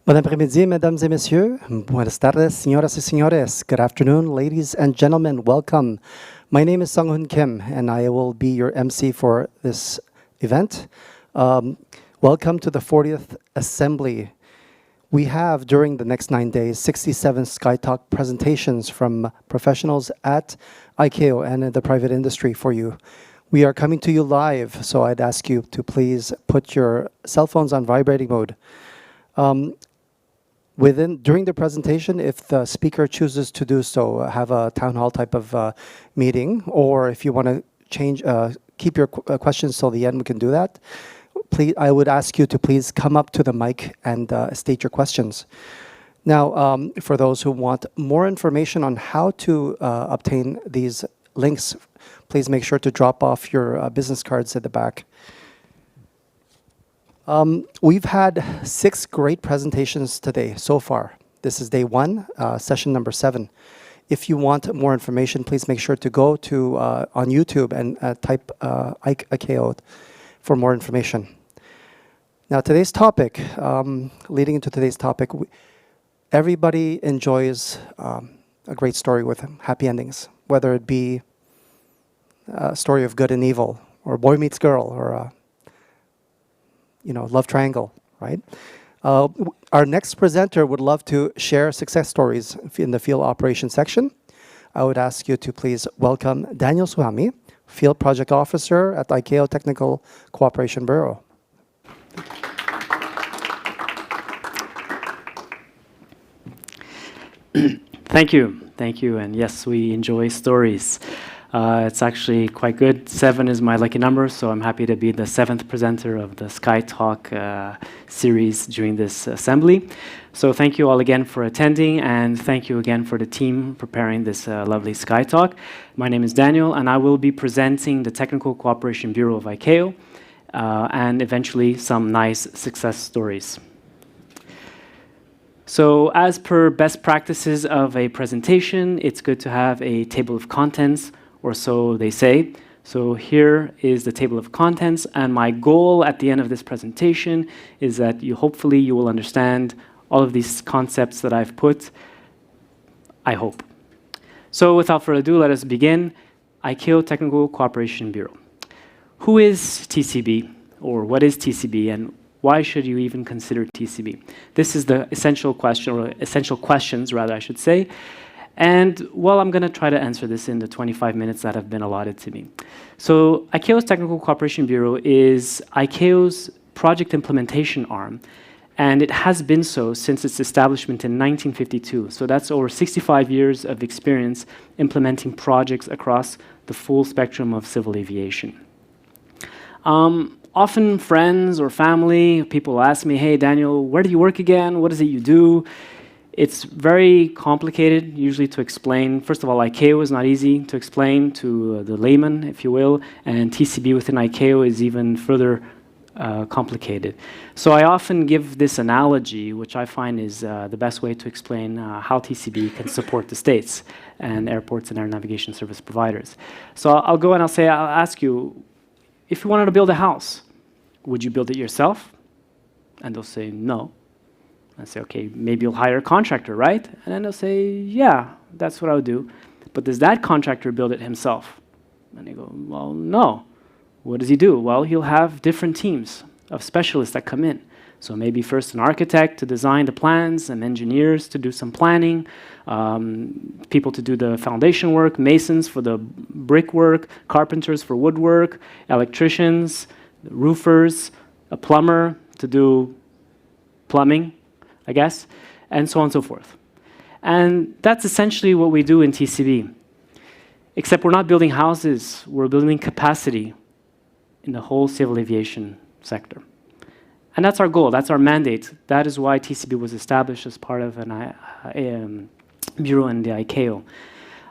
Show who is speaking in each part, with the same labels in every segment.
Speaker 1: Bon après-midi, mesdames et messieurs. Buenas tardes, señoras y señores. Good afternoon, ladies and gentlemen. Welcome. My name is Sung-Hoon Kim, and I will be your MC for this event. Welcome to the 40th Assembly. We have, during the next 9 days, 67 SkyTalk presentations from professionals at ICAO and in the private industry for you. We are coming to you live, so I'd ask you to please put your cell phones on vibrating mode. During the presentation, if the speaker chooses to do so, have a town hall type of meeting, or if you want to keep your questions till the end, we can do that. Please, I would ask you to please come up to the mic and state your questions. Now, for those who want more information on how to obtain these links, please make sure to drop off your business cards at the back. We've had 6 great presentations today so far. This is day 1, session number 7. If you want more information, please make sure to go to on YouTube and type ICAO for more information. Now, today's topic, leading into today's topic, everybody enjoys a great story with happy endings, whether it be a story of good and evil, or boy meets girl, or love triangle, right? Our next presenter would love to share success stories in the field operations section. I would ask you to please welcome Daniel Souhami, Field Project Officer at ICAO Technical Cooperation Bureau.
Speaker 2: Thank you, and yes, we enjoy stories. It's actually quite good. 7 is my lucky number, so I'm happy to be the 7th presenter of the SkyTalk series during this assembly. So thank you all again for attending, and thank you again for the team preparing this lovely SkyTalk. My name is Daniel, and I will be presenting the Technical Cooperation Bureau of ICAO, and eventually some nice success stories. So as per best practices of a presentation, it's good to have a table of contents, or so they say. So here is the table of contents, and my goal at the end of this presentation is that hopefully you will understand all of these concepts that I've put, I hope. So without further ado, let us begin. ICAO Technical Cooperation Bureau. Who is TCB, or what is TCB, and why should you even consider TCB? This is the essential question, or essential questions rather, I should say. And, well, I'm going to try to answer this in the 25 minutes that have been allotted to me. So ICAO's Technical Cooperation Bureau is ICAO's project implementation arm, and it has been so since its establishment in 1952. So that's over 65 years of experience implementing projects across the full spectrum of civil aviation. Often friends or family, people ask me, hey, Daniel, where do you work again? What is it you do? It's very complicated, usually to explain. First of all, ICAO is not easy to explain to the layman, if you will, and TCB within ICAO is even further complicated. So I often give this analogy, which I find is the best way to explain how TCB can support the states and airports and air navigation service providers. So I'll go and I'll ask you, if you wanted to build a house, would you build it yourself? And they'll say, no. I say, okay, maybe you'll hire a contractor, right? And then they'll say, yeah, that's what I would do. But does that contractor build it himself? And they go, well, no. What does he do? Well, he'll have different teams of specialists that come in. So maybe first an architect to design the plans, and engineers to do some planning, people to do the foundation work, masons for the brickwork, carpenters for woodwork, electricians, roofers, a plumber to do plumbing, I guess, and so on and so forth. And that's essentially what we do in TCB. Except we're not building houses, we're building capacity in the whole civil aviation sector. And that's our goal, that's our mandate. That is why TCB was established as part of a bureau in the ICAO.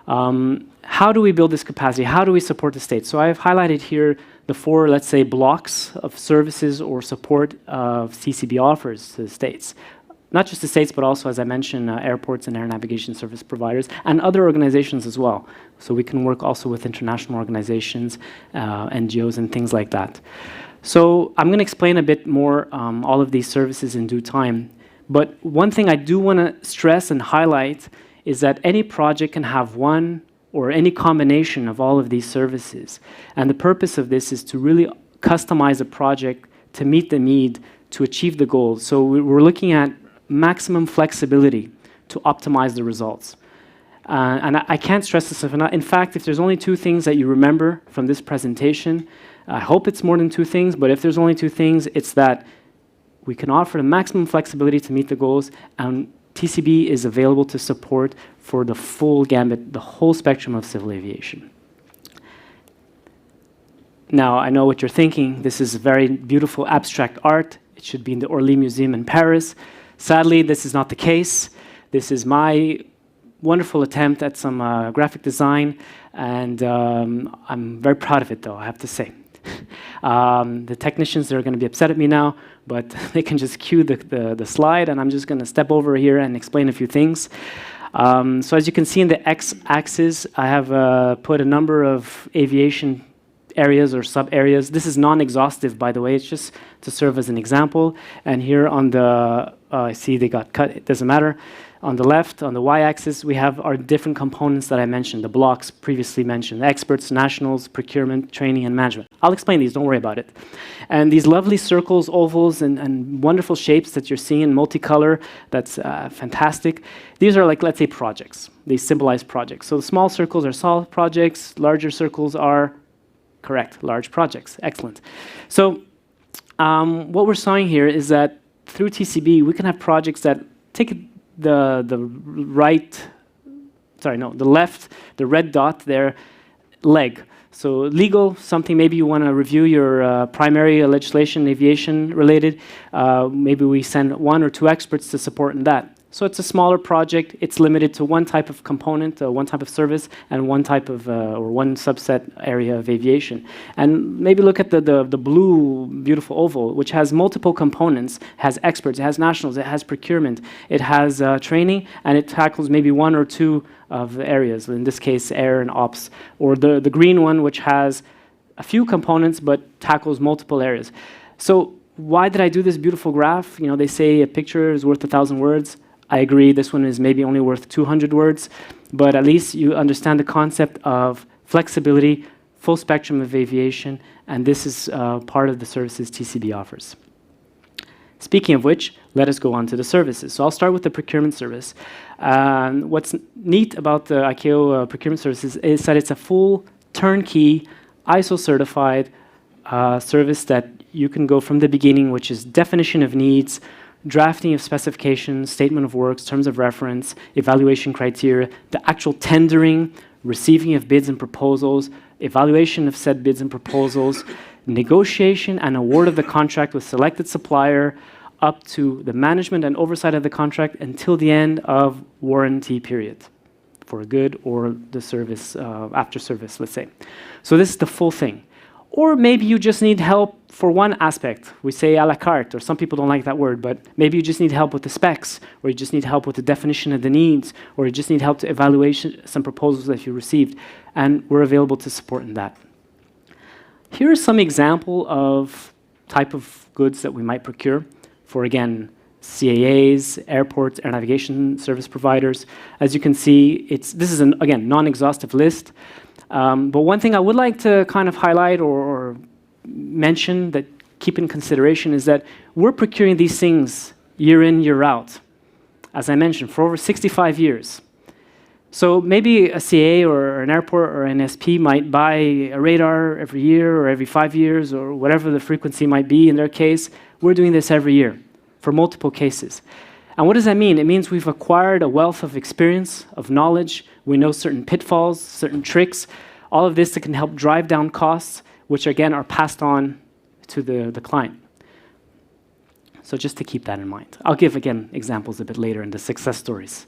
Speaker 2: How do we build this capacity? How do we support the states? So I've highlighted here the 4, let's say, blocks of services or support of TCB offers to the states. Not just the states, but also, as I mentioned, airports and air navigation service providers, and other organizations as well. So we can work also with international organizations, NGOs, and things like that. So I'm going to explain a bit more all of these services in due time. But one thing I do want to stress and highlight is that any project can have one or any combination of all of these services. And the purpose of this is to really customize a project to meet the need to achieve the goals. So we're looking at maximum flexibility to optimize the results. And I can't stress this enough. In fact, if there's only two things that you remember from this presentation, I hope it's more than two things, but if there's only two things, it's that we can offer the maximum flexibility to meet the goals, and TCB is available to support for the full gambit, the whole spectrum of civil aviation. Now, I know what you're thinking. This is very beautiful abstract art. It should be in the Orly Museum in Paris. Sadly, this is not the case. This is my wonderful attempt at some graphic design, and I'm very proud of it, though, I have to say. The technicians are going to be upset at me now, but they can just cue the slide, and I'm just going to step over here and explain a few things. So as you can see in the x-axis, I have put a number of aviation areas or sub-areas. This is non-exhaustive, by the way. It's just to serve as an example. And here on the, I see they got cut. It doesn't matter. On the left, on the y-axis, we have our different components that I mentioned, the blocks previously mentioned, experts, nationals, procurement, training, and management. I'll explain these, don't worry about it. And these lovely circles, ovals, and wonderful shapes that you're seeing in multicolor, that's fantastic. These are like, let's say, projects. They symbolize projects. So the small circles are small projects, larger circles are, correct, large projects. Excellent. So what we're showing here is that through TCB, we can have projects that take the left, the red dot there, leg. So legal, something maybe you want to review your primary legislation, aviation related. Maybe we send one or two experts to support in that. So it's a smaller project. It's limited to one type of component, one type of service, and one type of or one subset area of aviation. And maybe look at the blue, beautiful oval, which has multiple components, has experts, it has nationals, it has procurement, it has training, and it tackles maybe one or two of the areas, in this case, air and ops. Or the green one, which has a few components, but tackles multiple areas. So why did I do this beautiful graph? You know, they say a picture is worth 1,000 words. I agree, this one is maybe only worth 200 words, but at least you understand the concept of flexibility, full spectrum of aviation, and this is part of the services TCB offers. Speaking of which, let us go on to the services. So I'll start with the procurement service. What's neat about the ICAO procurement services is that it's a full turnkey, ISO certified service that you can go from the beginning, which is definition of needs, drafting of specifications, statement of works, terms of reference, evaluation criteria, the actual tendering, receiving of bids and proposals, evaluation of said bids and proposals, negotiation and award of the contract with selected supplier, up to the management and oversight of the contract until the end of warranty period for a good or the service, after service, let's say. So this is the full thing. Or maybe you just need help for one aspect. We say a la carte, or some people don't like that word, but maybe you just need help with the specs, or you just need help with the definition of the needs, or you just need help to evaluate some proposals that you received, and we're available to support in that. Here are some example of type of goods that we might procure for, again, CAAs, airports, air navigation service providers. As you can see, this is an, again, non-exhaustive list. But one thing I would like to kind of highlight or mention that keep in consideration is that we're procuring these things year in, year out, as I mentioned, for over 65 years. So maybe a CAA or an airport or an ANSP might buy a radar every year or every 5 years or whatever the frequency might be in their case. We're doing this every year for multiple cases. And what does that mean? It means we've acquired a wealth of experience, of knowledge. We know certain pitfalls, certain tricks, all of this that can help drive down costs, which again are passed on to the client. So just to keep that in mind. I'll give, again, examples a bit later in the success stories.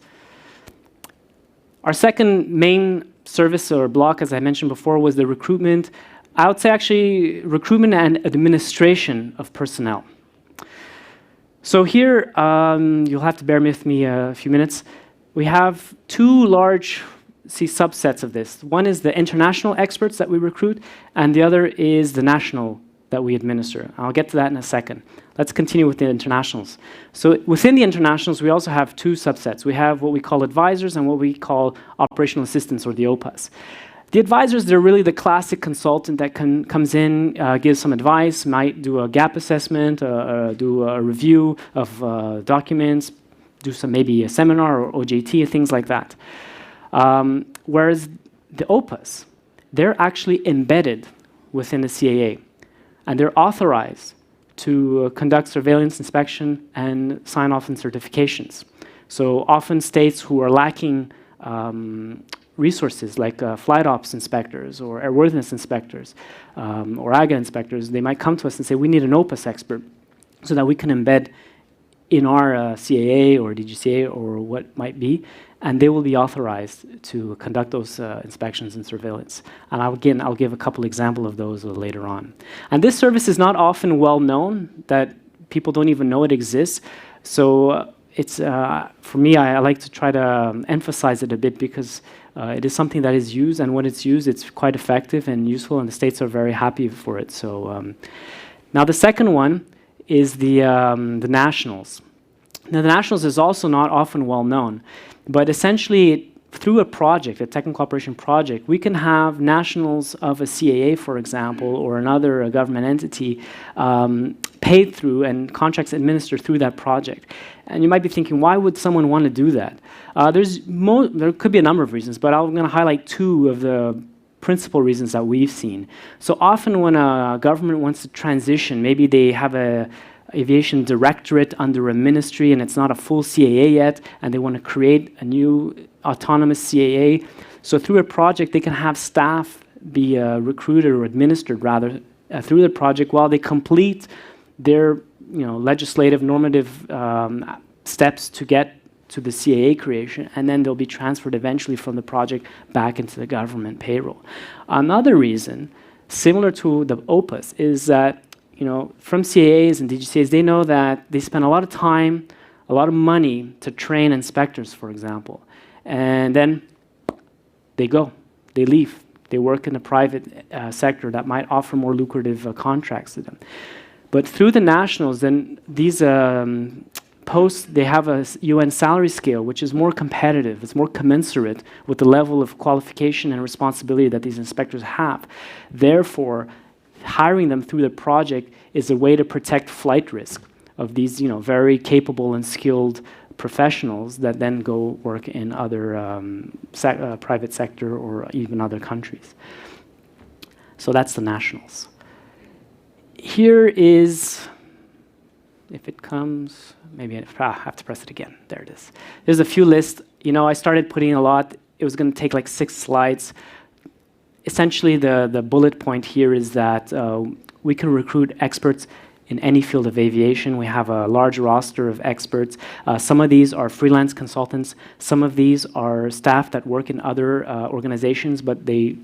Speaker 2: Our second main service or block, as I mentioned before, was the recruitment. I would say actually recruitment and administration of personnel. So here, you'll have to bear with me a few minutes. We have two large subsets of this. One is the international experts that we recruit, and the other is the national that we administer. I'll get to that in a second. Let's continue with the internationals. So within the internationals, we also have two subsets. We have what we call advisors and what we call operational assistants, or the OPAs. The advisors, they're really the classic consultant that comes in, gives some advice, might do a gap assessment, do a review of documents, do some maybe a seminar or OJT, things like that. Whereas the OPAs, they're actually embedded within the CAA, and they're authorized to conduct surveillance inspection and sign off on certifications. So often states who are lacking resources like flight ops inspectors or airworthiness inspectors or AGA inspectors, they might come to us and say, we need an OPAS expert so that we can embed in our CAA or DGCA or what might be, and they will be authorized to conduct those inspections and surveillance. And I'll give a couple examples of those later on. And this service is not often well known, that people don't even know it exists. So it's for me, I like to try to emphasize it a bit, because it is something that is used, and when it's used, it's quite effective and useful, and the states are very happy for it. So now the second one is the nationals. Now the nationals is also not often well known, but essentially through a project, a technical operation project, we can have nationals of a CAA, for example, or another government entity paid through and contracts administered through that project. And you might be thinking, why would someone want to do that? There could be a number of reasons, but I'm going to highlight two of the principal reasons that we've seen. So often when a government wants to transition, maybe they have a aviation directorate under a ministry and it's not a full CAA yet, and they want to create a new autonomous CAA. So through a project, they can have staff be recruited or administered rather through the project while they complete their legislative normative steps to get to the CAA creation, and then they'll be transferred eventually from the project back into the government payroll. Another reason, similar to the OPAs, is that from CAAs and DGCAs, they know that they spend a lot of time, a lot of money to train inspectors, for example. And then they go, they leave. They work in the private sector that might offer more lucrative contracts to them. But through the nationals, then these posts, they have a UN salary scale, which is more competitive. It's more commensurate with the level of qualification and responsibility that these inspectors have. Therefore, hiring them through the project is a way to protect flight risk of these very capable and skilled professionals that then go work in other private sector or even other countries. So that's the nationals. Here is, if it comes, maybe I have to press it again. There it is. There's a few lists. I started putting a lot. It was going to take like 6 slides. Essentially, the bullet point here is that we can recruit experts in any field of aviation. We have a large roster of experts. Some of these are freelance consultants. Some of these are staff that work in other organizations, but they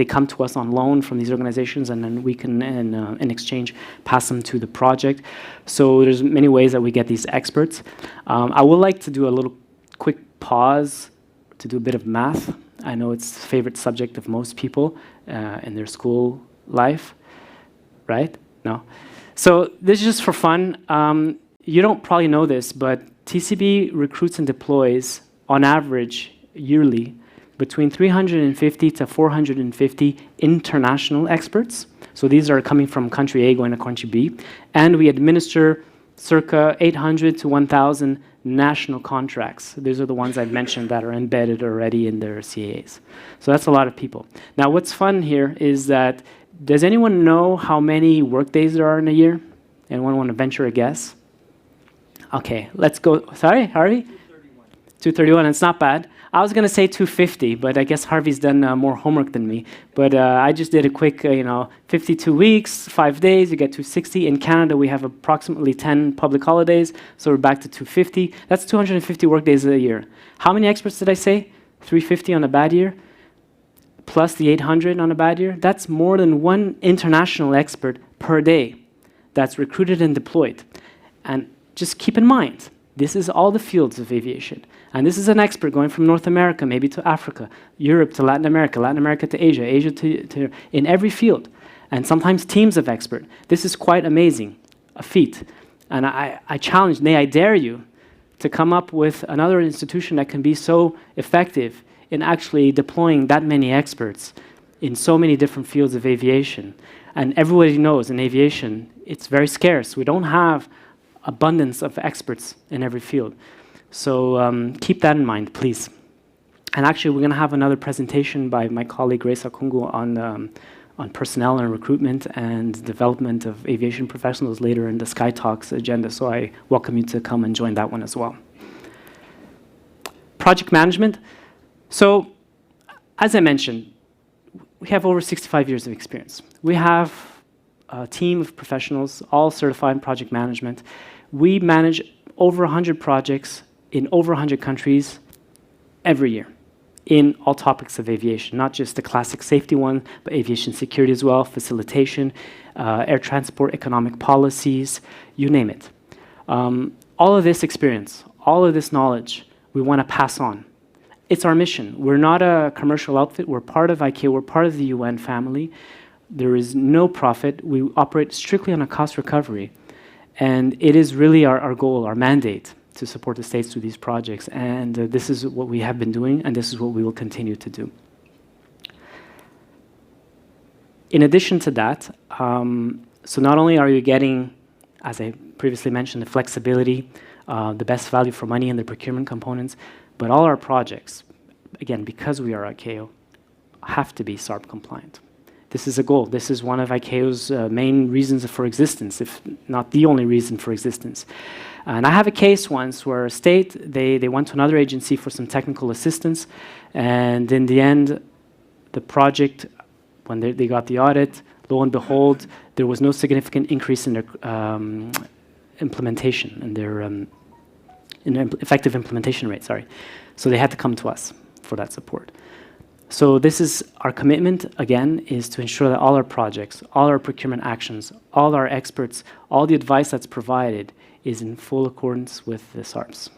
Speaker 2: come to us on loan from these organizations, and then we can, in exchange, pass them to the project. So there's many ways that we get these experts. I would like to do a little quick pause to do a bit of math. I know it's the favorite subject of most people in their school life, right? No. So this is just for fun. You don't probably know this, but TCB recruits and deploys, on average, yearly, between 350 to 450 international experts. So these are coming from country A going to country B. And we administer circa 800 to 1,000 national contracts. These are the ones I've mentioned that are embedded already in their CAAs. So that's a lot of people. Now what's fun here is that, does anyone know how many workdays there are in a year? Anyone want to venture a guess? Okay, let's go. Sorry, Harvey? 231. 231, it's not bad. I was going to say 250, but I guess Harvey's done more homework than me. But I just did a quick, 52 weeks, 5 days, you get 260. In Canada, we have approximately 10 public holidays, so we're back to 250. That's 250 work days a year. How many experts did I say? 350 on a bad year, plus the 800 on a bad year. That's more than one international expert per day that's recruited and deployed. And just keep in mind, this is all the fields of aviation. And this is an expert going from North America, maybe to Africa, Europe to Latin America to Asia, Asia to in every field. and sometimes teams of experts. This is quite amazing, a feat. And I challenge, nay, I dare you to come up with another institution that can be so effective in actually deploying that many experts in so many different fields of aviation. And everybody knows in aviation, it's very scarce. We don't have abundance of experts in every field. So keep that in mind, please. And actually, we're going to have another presentation by my colleague Reza Kungu on personnel and recruitment and development of aviation professionals later in the SkyTalks agenda. So I welcome you to come and join that one as well. Project management. So as I mentioned, we have over 65 years of experience. We have a team of professionals, all certified in project management. We manage over 100 projects in over 100 countries every year in all topics of aviation, not just the classic safety one, but aviation security as well, facilitation, air transport, economic policies, you name it. All of this experience, all of this knowledge, we want to pass on. It's our mission. We're not a commercial outfit. We're part of ICAO. We're part of the UN family. There is no profit. We operate strictly on a cost recovery. And it is really our goal, our mandate, to support the states through these projects. And this is what we have been doing, and this is what we will continue to do. In addition to that, so not only are you getting, as I previously mentioned, the flexibility, the best value for money in the procurement components, but all our projects, again, because we are ICAO, have to be SARP compliant. This is a goal. This is one of ICAO's main reasons for existence, if not the only reason for existence. And I have a case once where a state, they went to another agency for some technical assistance, and in the end, the project, when they got the audit, lo and behold, there was no significant increase in their implementation, and their effective implementation rate, sorry. So they had to come to us for that support. So this is our commitment, again, is to ensure that all our projects, all our procurement actions, all our experts, all the advice that's provided is in full accordance with the SARPs.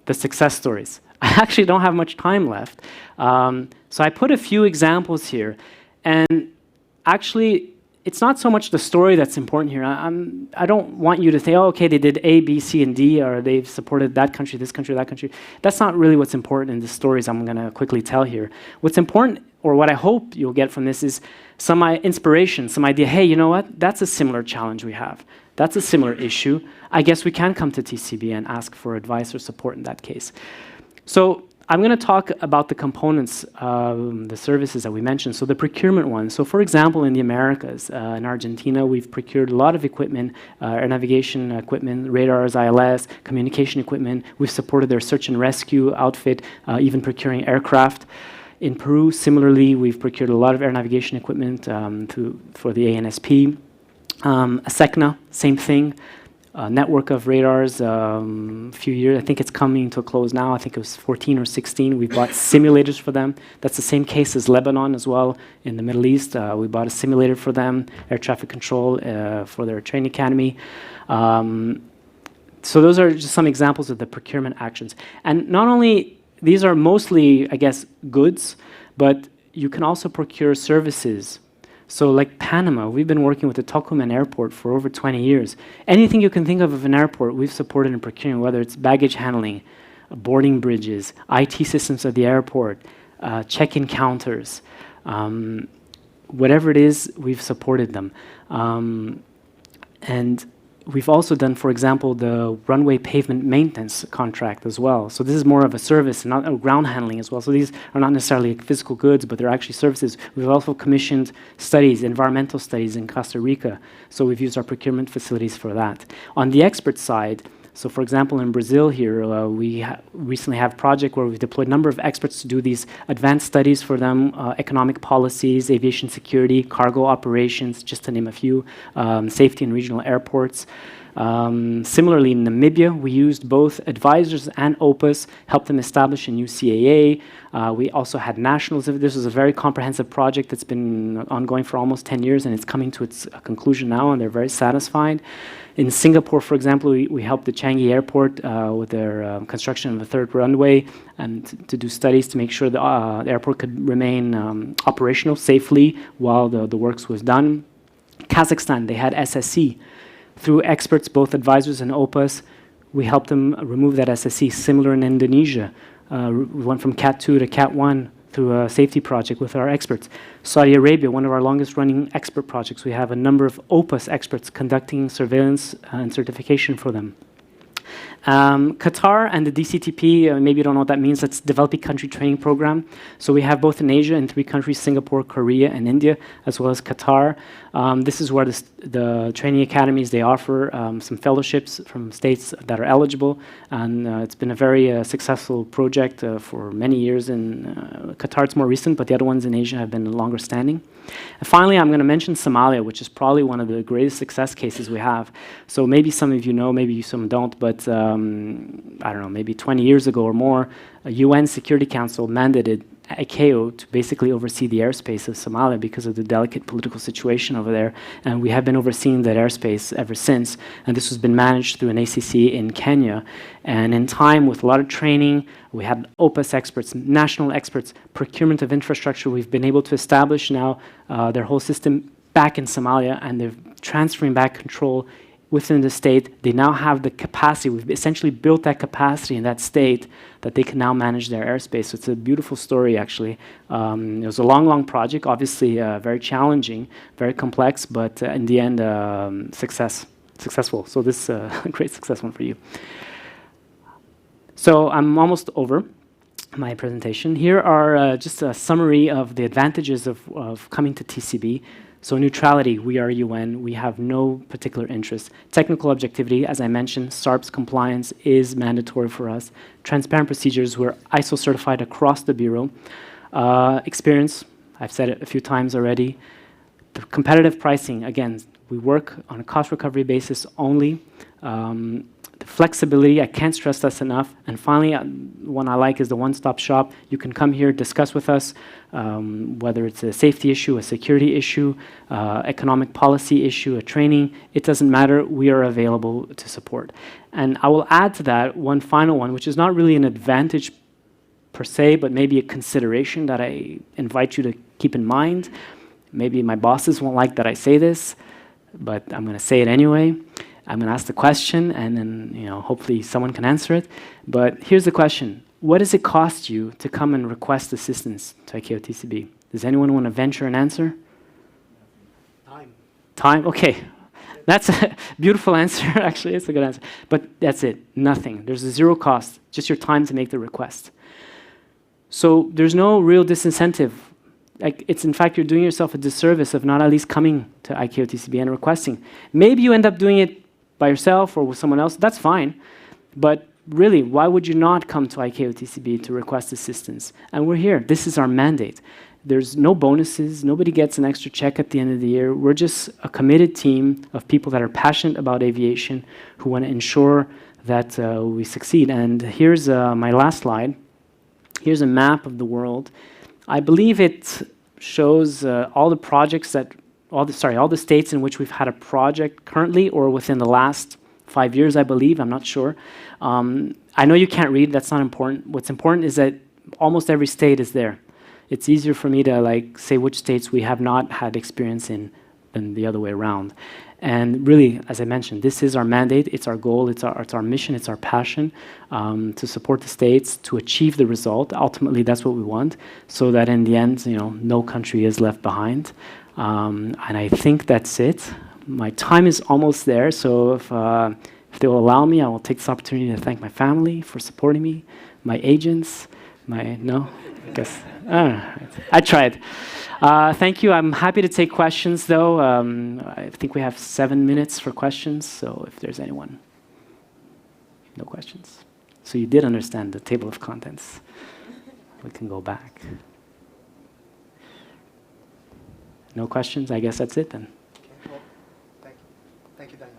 Speaker 2: The success stories. I actually don't have much time left. So I put a few examples here. And actually, it's not so much the story that's important here. I don't want you to think, oh, okay, they did A, B, C, and D, or they've supported that country, that country. That's not really what's important in the stories I'm going to quickly tell here. What's important, or what I hope you'll get from this, is some inspiration, some idea, hey, you know what? That's a similar challenge we have. That's a similar issue. I guess we can come to TCB and ask for advice or support in that case. So I'm going to talk about the components, the services that we mentioned. So the procurement one. So for example, in the Americas, in Argentina, we've procured a lot of equipment, air navigation equipment, radars, ILS, communication equipment. We've supported their search and rescue outfit, even procuring aircraft. In Peru, similarly, we've procured a lot of air navigation equipment for the ANSP. ASECNA, same thing. Network of radars, a few years, I think it's coming to a close now. I think it was 14 or 16. We bought simulators for them. That's the same case as Lebanon as well in the Middle East. We bought a simulator for them, air traffic control for their training academy. So those are just some examples of the procurement actions. And not only, these are mostly, I guess, goods, but you can also procure services. So like Panama, we've been working with the Tocumen airport for over 20 years. Anything you can think of an airport, we've supported in procuring, whether it's baggage handling, boarding bridges, IT systems at the airport, check-in counters, whatever it is, we've supported them. And we've also done, for example, the runway pavement maintenance contract as well. So this is more of a service, not ground handling as well. So these are not necessarily physical goods, but they're actually services. We've also commissioned studies, environmental studies in Costa Rica. So we've used our procurement facilities for that. On the expert side, so for example, in Brazil here, we recently have a project where we've deployed a number of experts to do these advanced studies for them, economic policies, aviation security, cargo operations, just to name a few, safety in regional airports. Similarly, in Namibia, we used both advisors and OPUS, helped them establish a new CAA. We also had nationals. This was a very comprehensive project that's been ongoing for almost 10 years, and it's coming to its conclusion now, and they're very satisfied. In Singapore, for example, we helped the Changi Airport with their construction of a third runway and to do studies to make sure the airport could remain operational safely while the works was done. Kazakhstan, they had SSC. Through experts, both advisors and OPUS, we helped them remove that SSC. Similar in Indonesia, we went from Cat 2 to Cat 1 through a safety project with our experts. Saudi Arabia, one of our longest running expert projects, we have a number of OPUS experts conducting surveillance and certification for them. Qatar and the DCTP, maybe you don't know what that means, that's Developing Country Training Program. So we have both in Asia in 3 countries, Singapore, Korea, and India, as well as Qatar. This is where the training academies, they offer some fellowships from states that are eligible, and it's been a very successful project for many years. In Qatar, it's more recent, but the other ones in Asia have been longer standing. And finally, I'm going to mention Somalia, which is probably one of the greatest success cases we have. So maybe some of you know, maybe some don't, but I don't know, maybe 20 years ago or more, a UN Security Council mandated ICAO to basically oversee the airspace of Somalia because of the delicate political situation over there. And we have been overseeing that airspace ever since. And this has been managed through an ACC in Kenya. And in time, with a lot of training, we had OPUS experts, national experts, procurement of infrastructure. We've been able to establish now their whole system back in Somalia, and they're transferring back control within the state. They now have the capacity. We've essentially built that capacity in that state that they can now manage their airspace. So it's a beautiful story, actually. It was a long, long project, obviously very challenging, very complex, but in the end, successful. So this is a great success one for you. So I'm almost over my presentation. Here are just a summary of the advantages of coming to TCB. So neutrality, we are UN, we have no particular interest. Technical objectivity, as I mentioned, SARPs compliance is mandatory for us. Transparent procedures, we're ISO certified across the Bureau. Experience, I've said it a few times already. The competitive pricing, again, we work on a cost recovery basis only. The flexibility, I can't stress this enough. And finally, one I like is the one-stop shop. You can come here, discuss with us, whether it's a safety issue, a security issue, economic policy issue, a training. It doesn't matter. We are available to support. And I will add to that one final one, which is not really an advantage per se, but maybe a consideration that I invite you to keep in mind. Maybe my bosses won't like that I say this, but I'm going to say it anyway. I'm going to ask the question, and then hopefully someone can answer it. But here's the question. What does it cost you to come and request assistance to ICAO TCB? Does anyone want to venture an answer?
Speaker 1: Time.
Speaker 2: Time? Okay. That's a beautiful answer, actually. It's a good answer. But that's it. Nothing. There's a zero cost. Just your time to make the request. So there's no real disincentive. In fact, you're doing yourself a disservice of not at least coming to ICAO TCB and requesting. Maybe you end up doing it by yourself or with someone else. That's fine. But really, why would you not come to ICAO TCB to request assistance? And we're here. This is our mandate. There's no bonuses. Nobody gets an extra check at the end of the year. We're just a committed team of people that are passionate about aviation who want to ensure that we succeed. And here's my last slide. Here's a map of the world. I believe it shows all the projects that, all the states in which we've had a project currently or within the last 5 years, I believe. I'm not sure. I know you can't read. That's not important. What's important is that almost every state is there. It's easier for me to say which states we have not had experience in than the other way around. And really, as I mentioned, this is our mandate. It's our goal. It's our mission. It's our passion to support the states to achieve the result. Ultimately, that's what we want, so that in the end, no country is left behind. And I think that's it. My time is almost there. So if they will allow me, I will take this opportunity to thank my family for supporting me, my agents, no, I guess. I tried. Thank you. I'm happy to take questions, though. I think we have 7 minutes for questions, so if there's anyone. No questions. So you did understand the table of contents. We can go back. No questions? I guess that's it then.
Speaker 1: Okay. Well, thank you. Thank you, Daniel.